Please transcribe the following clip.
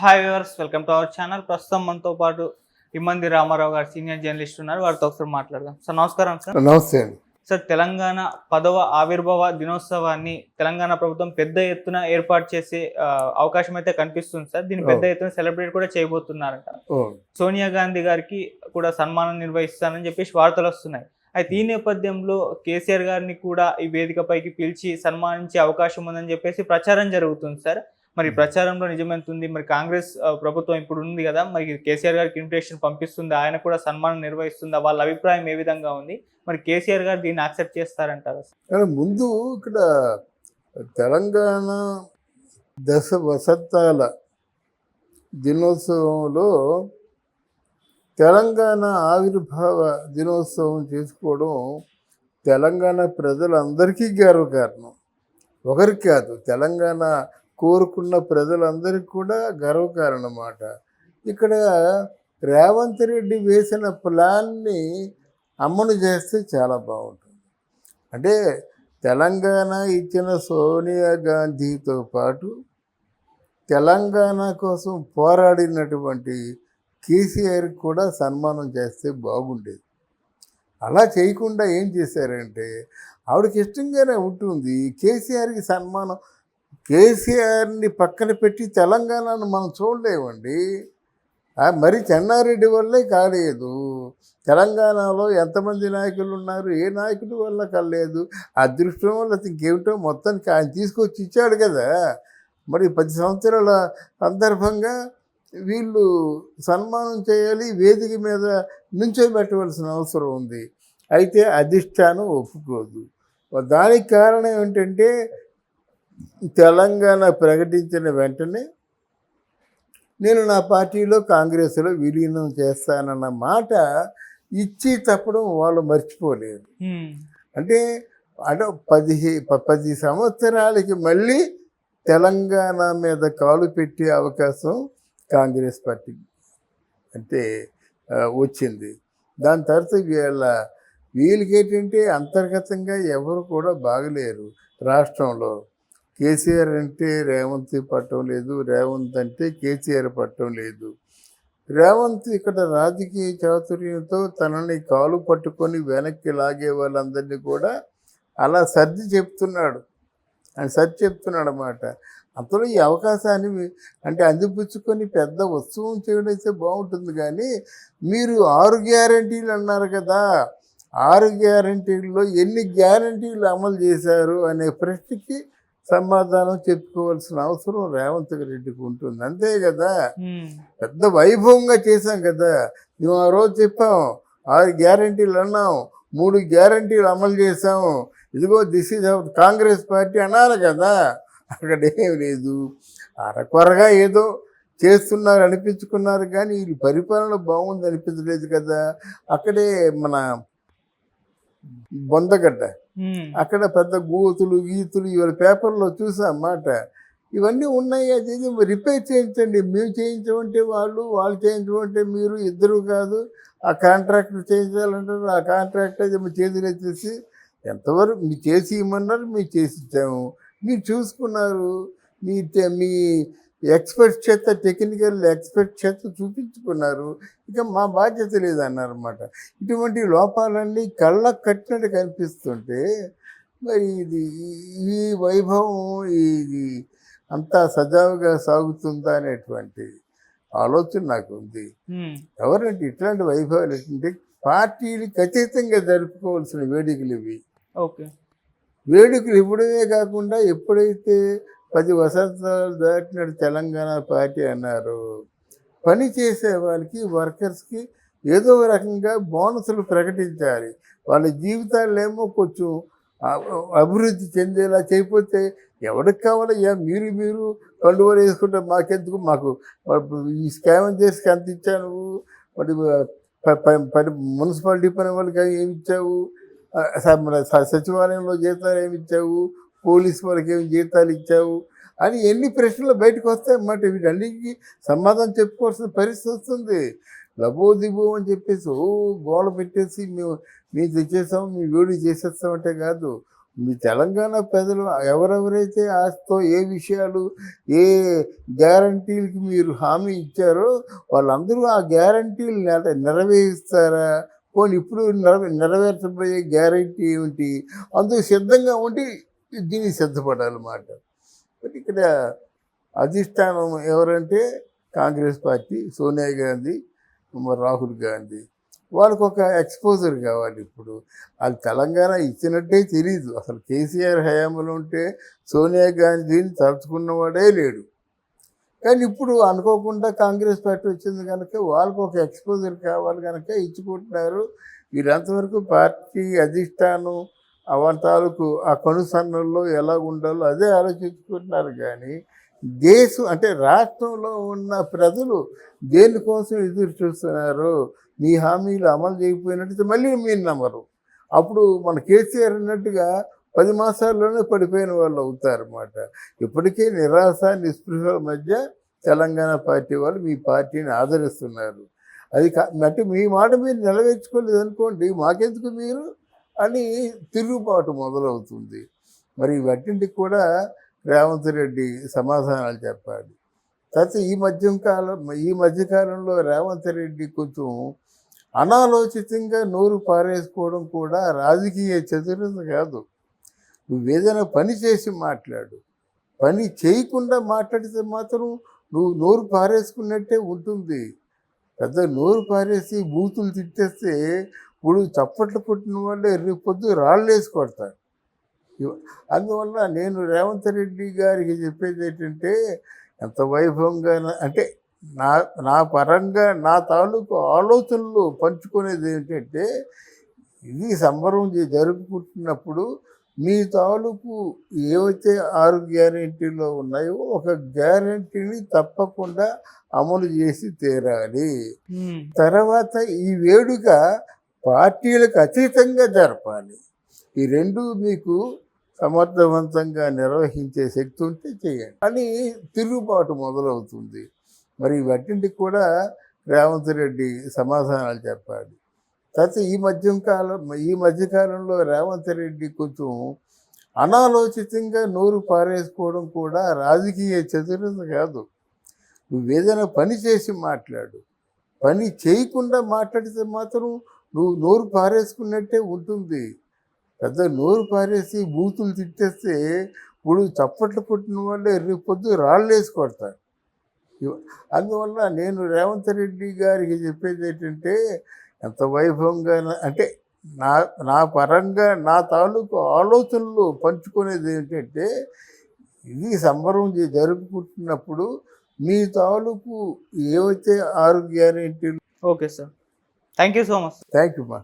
Hi viewers, welcome to our channel. ప్రస్తుతం మనతో పాటు ఇమ్మంది రామారావు గారు సీనియర్ జర్నలిస్ట్ ఉన్నారు. వారితో ఒకసారి మాట్లాడదాం. సార్ నమస్కారం. సార్ నమస్తే అండి. సార్, తెలంగాణ 10వ ఆవిర్భావ దినోత్సవాన్ని తెలంగాణ ప్రభుత్వం పెద్ద ఎత్తున ఏర్పాటు చేసే అవకాశం అయితే కనిపిస్తుంది సార్. దీన్ని పెద్ద ఎత్తున సెలబ్రేట్ కూడా చేయబోతున్నారంట. సోనియా గాంధీ గారికి కూడా సన్మానం నిర్వహిస్తానని చెప్పేసి వార్తలు వస్తున్నాయి. అయితే ఈ నేపథ్యంలో కేసీఆర్ గారిని కూడా ఈ వేదికపైకి పిలిచి సన్మానించే అవకాశం ఉందని చెప్పేసి ప్రచారం జరుగుతుంది సార్. మరి ప్రచారంలో నిజమెంత ఉంది? మరి కాంగ్రెస్ ప్రభుత్వం ఇప్పుడు ఉంది కదా, మరి కేసీఆర్ గారికి ఇన్విటేషన్ పంపిస్తుంది, ఆయన కూడా సన్మానం నిర్వహిస్తుందా? వాళ్ళ అభిప్రాయం ఏ విధంగా ఉంది? మరి కేసీఆర్ గారు దీన్ని యాక్సెప్ట్ చేస్తారంటారా? కానీ ముందు ఇక్కడ తెలంగాణ దశ వసంతాల దినోత్సవంలో తెలంగాణ ఆవిర్భావ దినోత్సవం చేసుకోవడం తెలంగాణ ప్రజలందరికీ గర్వకారణం. ఒకరికి కాదు, తెలంగాణ కోరుకున్న ప్రజలందరికీ కూడా గర్వకారణం అన్నమాట. ఇక్కడ రేవంత్ రెడ్డి వేసిన ప్లాన్ని అమలు చేస్తే చాలా బాగుంటుంది. అంటే తెలంగాణ ఇచ్చిన సోనియా గాంధీతో పాటు తెలంగాణ కోసం పోరాడినటువంటి కేసీఆర్ కూడా సన్మానం చేస్తే బాగుండేది. అలా చేయకుండా ఏం చేశారంటే, ఆవిడకి ఇష్టంగానే ఉంటుంది కేసీఆర్కి సన్మానం. కేసీఆర్ని పక్కన పెట్టి తెలంగాణను మనం చూడలేమండి. మరి చెన్నారెడ్డి వల్లే కాలేదు. తెలంగాణలో ఎంతమంది నాయకులు ఉన్నారు, ఏ నాయకుడి వల్ల కలలేదు. అదృష్టం వల్ల ఇంకేమిటో మొత్తానికి ఆయన తీసుకొచ్చి ఇచ్చాడు కదా. మరి 10 సంవత్సరాల సందర్భంగా వీళ్ళు సన్మానం చేయాలి, వేదిక మీద నుంచోబెట్టవలసిన అవసరం ఉంది. అయితే అధిష్టానం ఒప్పుకోదు. దానికి కారణం ఏంటంటే, తెలంగాణ ప్రకటించిన వెంటనే నేను నా పార్టీలో కాంగ్రెస్లో విలీనం చేస్తానన్న మాట ఇచ్చి తప్పడం వాళ్ళు మర్చిపోలేరు. అంటే 10 సంవత్సరాలకి మళ్ళీ తెలంగాణ మీద కాలు పెట్టే అవకాశం కాంగ్రెస్ పార్టీ అంటే వచ్చింది. దాని తర్వాత వీళ్ళకేంటంటే అంతర్గతంగా ఎవరు కూడా బాగలేరు రాష్ట్రంలో. కేసీఆర్ అంటే రేవంత్ పట్టడం లేదు, రేవంత్ అంటే కేసీఆర్ పట్టడం లేదు. రేవంత్ ఇక్కడ రాజకీయ చాతుర్యంతో తనని కాలు పట్టుకొని వెనక్కి లాగే వాళ్ళందరినీ కూడా అలా సర్ది చెప్తున్నాడు. ఆయన సర్ది చెప్తున్నాడు అన్నమాట. అంతలో ఈ అవకాశాన్ని అంటే అందిపుచ్చుకొని పెద్ద ఉత్సవం చేయడం అయితే బాగుంటుంది. కానీ మీరు 6 గ్యారంటీలు అన్నారు కదా, 6 గ్యారంటీల్లో ఎన్ని గ్యారంటీలు అమలు చేశారు అనే ప్రశ్నకి సమాధానం చెప్పుకోవాల్సిన అవసరం రేవంత్ రెడ్డికి ఉంటుంది. అంతే కదా. పెద్ద వైభవంగా చేశాం కదా. మేము ఆ రోజు చెప్పాం, 6 గ్యారంటీలు అన్నాం, 3 గ్యారంటీలు అమలు చేసాము, ఇదిగో దిస్ ఈజ్ కాంగ్రెస్ పార్టీ అన్నారు కదా. అక్కడ ఏం లేదు, అరకొరగా ఏదో చేస్తున్నారు అనిపించుకున్నారు, కానీ వీళ్ళు పరిపాలన బాగుంది అనిపించలేదు కదా. అక్కడే మన బొందగడ్డ, అక్కడ పెద్ద గీతులు ఇవాళ పేపర్లో చూసామాట. ఇవన్నీ ఉన్నాయి. అది రిపేర్ చేయించండి. మేము చేయించమంటే వాళ్ళు చేయించమంటే మీరు, ఇద్దరు కాదు. ఆ కాంట్రాక్టర్ చేయించాలంటారు, ఆ కాంట్రాక్టర్ చేతులు ఎత్తేసి ఎంతవరకు మీరు చేసి ఇవ్వమన్నారు, మీరు చేసి ఇచ్చాము, మీరు చూసుకున్నారు, మీ ఎక్స్పర్ట్ చేత టెక్నికల్ ఎక్స్పర్ట్ చేత చూపించుకున్నారు, ఇక మా బాధ్యత లేదన్నారన్నమాట. ఇటువంటి లోపాలన్నీ కళ్ళకు కట్టినట్టు కనిపిస్తుంటే మరి ఈ వైభవం ఇది అంతా సజావుగా సాగుతుందా అనేటువంటి ఆలోచన నాకు ఉంది. ఎవరంటే ఇట్లాంటి వైభవాలు ఏంటంటే పార్టీలు ఖచ్చితంగా జరుపుకోవాల్సిన వేడుకలు ఇవి. వేడుకలు ఇవ్వడమే కాకుండా ఎప్పుడైతే 10 వసంతాలు దాటినాడు తెలంగాణ పార్టీ అన్నారు, పని చేసే వాళ్ళకి వర్కర్స్కి ఏదో రకంగా బోనసులు ప్రకటించాలి. వాళ్ళ జీవితాలేమో కొంచెం అభివృద్ధి చెందేలా చేయకపోతే ఎవరికి కావాలయ్యా, మీరు కండువలు వేసుకుంటే మాకెందుకు, మాకు ఈ స్కామ్ చేసి ఎంత ఇచ్చావు, మరి మున్సిపాలిటీ పని వాళ్ళకి ఏమి ఇచ్చావు, సచివాలయంలో జీతాలు ఏమి ఇచ్చావు, పోలీసు వాళ్ళకి ఏమి జీతాలు ఇచ్చావు అని ఎన్ని ప్రశ్నలు బయటకు వస్తాయన్నమాట. వీటన్నిటికీ సమాధానం చెప్పుకోవాల్సిన పరిస్థితి వస్తుంది. లబోదిబో అని చెప్పేసి గోడ పెట్టేసి మేము తెచ్చేసాం, మీ వేడి చేసేస్తామంటే కాదు. మీ తెలంగాణ ప్రజలు ఎవరెవరైతే ఆశతో ఏ విషయాలు ఏ గ్యారంటీలకి మీరు హామీ ఇచ్చారో వాళ్ళందరూ ఆ గ్యారంటీలు నెరవేరుస్తారా? పోనీ ఇప్పుడు నెరవేర్చబోయే గ్యారంటీ ఏమిటి? అందుకు సిద్ధంగా ఉండి దీనికి సిద్ధపడాలన్నమాట. బట్ ఇక్కడ అధిష్టానం ఎవరంటే కాంగ్రెస్ పార్టీ, సోనియా గాంధీ, రాహుల్ గాంధీ. వాళ్ళకు ఒక ఎక్స్పోజర్ కావాలి. ఇప్పుడు అది తెలంగాణ ఇచ్చినట్టే తెలీదు. అసలు కేసీఆర్ హయాంలో ఉంటే సోనియా గాంధీని తలుచుకున్నవాడే లేడు. కానీ ఇప్పుడు అనుకోకుండా కాంగ్రెస్ పార్టీ వచ్చింది కనుక వాళ్ళకు ఒక ఎక్స్పోజర్ కావాలి కనుక ఇచ్చుకుంటున్నారు. వీరంతవరకు పార్టీ అధిష్టానం వాళ్ళ తాలూకు ఆ కనుసన్నల్లో ఎలా ఉండాలో అదే ఆలోచించుకుంటున్నారు. కానీ దేశం అంటే రాష్ట్రంలో ఉన్న ప్రజలు దేనికోసం ఎదురు చూస్తున్నారు? మీ హామీలు అమలు చేయకపోయినట్టు మళ్ళీ మీరు నమ్మరు. అప్పుడు మన కేసీఆర్ అన్నట్టుగా 10 మాసాల్లోనే పడిపోయిన వాళ్ళు అవుతారన్నమాట. ఇప్పటికే నిరాశ నిస్పృహల మధ్య తెలంగాణ పార్టీ వాళ్ళు మీ పార్టీని ఆదరిస్తున్నారు. అది అంటే మీ మాట మీరు నెరవేర్చుకోలేదు అనుకోండి, మాకెందుకు మీరు అని తిరుగుబాటు మొదలవుతుంది. మరి వాటింటికి కూడా రేవంత్ రెడ్డి సమాధానాలు చెప్పాలి. తర్వాత ఈ మధ్యకాలంలో రేవంత్ రెడ్డి కొంచెం అనాలోచితంగా నోరు పారేసుకోవడం కూడా రాజకీయ చతురత కాదు. నువ్వేదైనా పని చేసి మాట్లాడు. పని చేయకుండా మాట్లాడితే మాత్రం నువ్వు నోరు పారేసుకున్నట్టే ఉంటుంది. పెద్ద నోరు పారేసి బూతులు తిట్టేస్తే ఇప్పుడు చప్పట్లు కొట్టిన వాళ్ళే రేపు పొద్దు రాళ్ళేసి కొడతారు. అందువల్ల నేను రేవంత్ రెడ్డి గారికి చెప్పేది ఏంటంటే, ఎంత వైభవంగా అంటే నా పరంగా నా తాలూకు ఆలోచనలు పంచుకునేది ఏంటంటే, ఇది సంబరం జరుపుకుంటున్నప్పుడు మీ తాలూకు ఏవైతే 6 గ్యారెంటీలు ఉన్నాయో ఒక గ్యారెంటీని తప్పకుండా అమలు చేసి తీరాలి. తర్వాత ఈ వేడుక పార్టీలకు అతీతంగా జరపాలి. ఈ రెండు మీకు సమర్థవంతంగా నిర్వహించే శక్తి ఉంటే చేయండి అని తిరుగుబాటు మొదలవుతుంది. మరి వాటింటికి కూడా రేవంత్ రెడ్డి సమాధానాలు చెప్పాలి. తర్వాత ఈ మధ్యకాలంలో రేవంత్ రెడ్డి కొంచెం అనాలోచితంగా నోరు పారేసుకోవడం కూడా రాజకీయ చతురత కాదు. నువ్వేదైనా పని చేసి మాట్లాడు. పని చేయకుండా మాట్లాడితే మాత్రం నువ్వు నోరు పారేసుకున్నట్టే ఉంటుంది. పెద్ద నోరు పారేసి బూతులు తిట్టేస్తే ఇప్పుడు చప్పట్లు కొట్టిన వాళ్ళే రేపు పొద్దు రాళ్ళేసి కొడతారు. అందువల్ల నేను రేవంత్ రెడ్డి గారికి చెప్పేది ఏంటంటే, ఎంత వైభవంగా అంటే నా పరంగా నా తాలూకు ఆలోచనలు పంచుకునేది ఏంటంటే, ఇది సంబరం జరుపుకుంటున్నప్పుడు మీ తాలూకు ఏవైతే 6 గ్యారెంటీలు. Okay sir, thank you so much. Thank you మా.